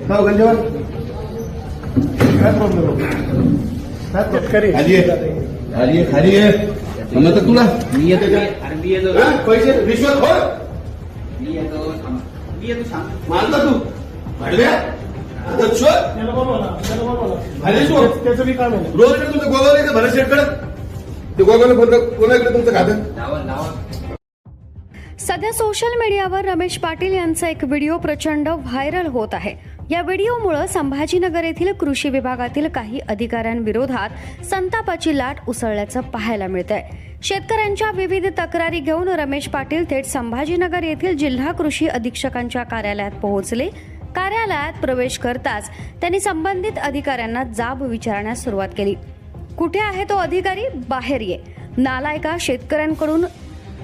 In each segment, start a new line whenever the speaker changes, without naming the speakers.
हो गंजेवाल काय प्रॉब्लेम शेतकरी खाली आहे म्हणलं तर तुला
मी येतो
पैसे रिश्वत हो
मी येतो सांग
मानता तू भाडव्या त्याचं मी काम आहे रोज तुमचं गोगावलं येतं भले शेटकडे ते गोगावलं कोणाकडे तुमचं खातं
लावा
सध्या सोशल मीडियावर रमेश पाटील यांचा एक व्हिडिओ प्रचंड व्हायरल होत आहे। या व्हिडिओमुळे संभाजीनगर येथील कृषी विभागातील काही अधिकाऱ्यांविरोधात संतापाची लाट उसळल्याचं पाहायला मिळतंय। शेतकऱ्यांच्या विविध तक्रारी घेऊन रमेश पाटील थेट संभाजीनगर येथील जिल्हा कृषी अधीक्षकांच्या कार्यालयात पोहोचले। कार्यालयात प्रवेश करताच त्यांनी संबंधित अधिकाऱ्यांना जाब विचारण्यास सुरुवात केली। कुठे आहे तो अधिकारी, बाहेर ये, नालायका शेतकऱ्यांकडून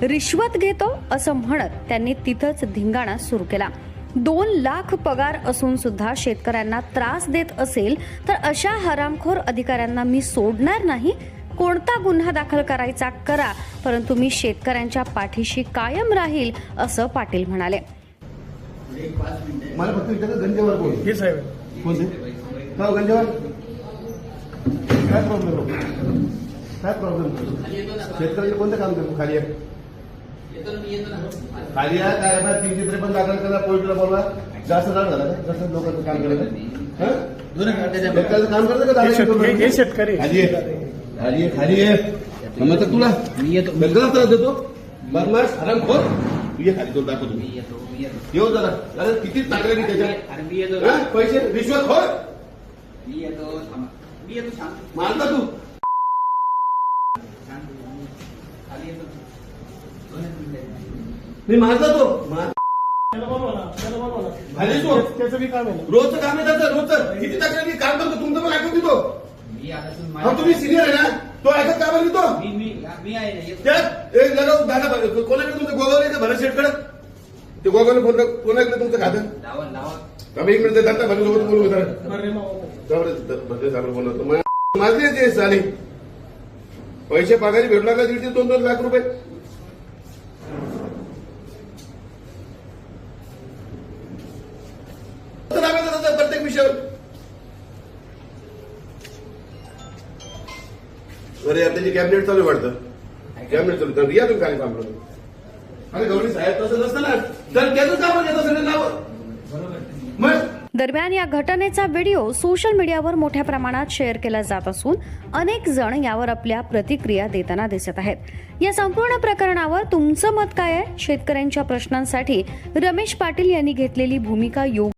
रिश्वत घेतो असं म्हणत त्यांनी तिथंच धिंगाणा सुरू केला। 2 लाख पगार असून सुद्धा शेतकऱ्यांना त्रास देत असेल तर अशा हरामखोर अधिकाऱ्यांना मी सोडणार नाही। कोणता गुन्हा दाखल करायचा करा, परंतु मी शेतकऱ्यांच्या पाठीशी कायम राहील असं पाटील म्हणाले।
मला फक्त विचारलं गंजेवाल कोण हे साहेब कोणते हो गंजेवाल काय प्रॉब्लेम शेतकऱ्याचे कोणतं काम करतो खाली आहे खाली आहे काय 353 दाखल करा पोलिसला बोलवा जास्त झालं झालं का जास्त लोकांचं काम करायचं शेतकऱ्याचं काम करतं का हे शेतकरी खाली आहे म्हणलं तर तुला
मी येतो
गलत त्रास देतो बदमाश हरामखोर तू ये खाली दोन दाखवतो
मी येतो
येऊ जरा अरे किती टाकले त्याच्यात
मी येतो
पैसे रिश्वत हो
मी येतो सांग
मानता तू
खाली येतो
मी मानता तो त्याचं मी काम आहे रोजचं काम आहे त्याचं रोजचं किती तक्रारी काम करतो तुमचं पण ऐकून देतो तुम्ही सिनियर आहे ना तो ऐकत का बरं तो
मी आहे ना
त्यात एक लगाव दादा कोणाकडे तुमचं गोगावलं येतं भले शेटकडे ते गोगावलं कोणाकडे तुमचं खातं
लावा
एक मिनिट दादा भले सोबत बोलू भले बोलतो माझे ते झाले पैसे पगारी भेटला का 1.5 लाख रुपये प्रत्येक विषयावर अरे त्याची कॅबिनेट चालू वाटतं कॅबिनेट चालू तर या तुम्ही काय काम करतो अरे गौरी साहेब तसं नसतं ना तर त्याचं काम येतं सगळं नाव मग
दरम्यान या घटनेचा व्हिडिओ सोशल मीडियावर मोठ्या प्रमाणात शेअर केला जात असून अनेक जण यावर आपल्या प्रतिक्रिया देताना दिसत आहेत। या संपूर्ण प्रकरणावर तुमचं मत काय आहे? शेतकऱ्यांच्या प्रश्नांसाठी रमेश पाटील यांनी घेतलेली भूमिका योग्य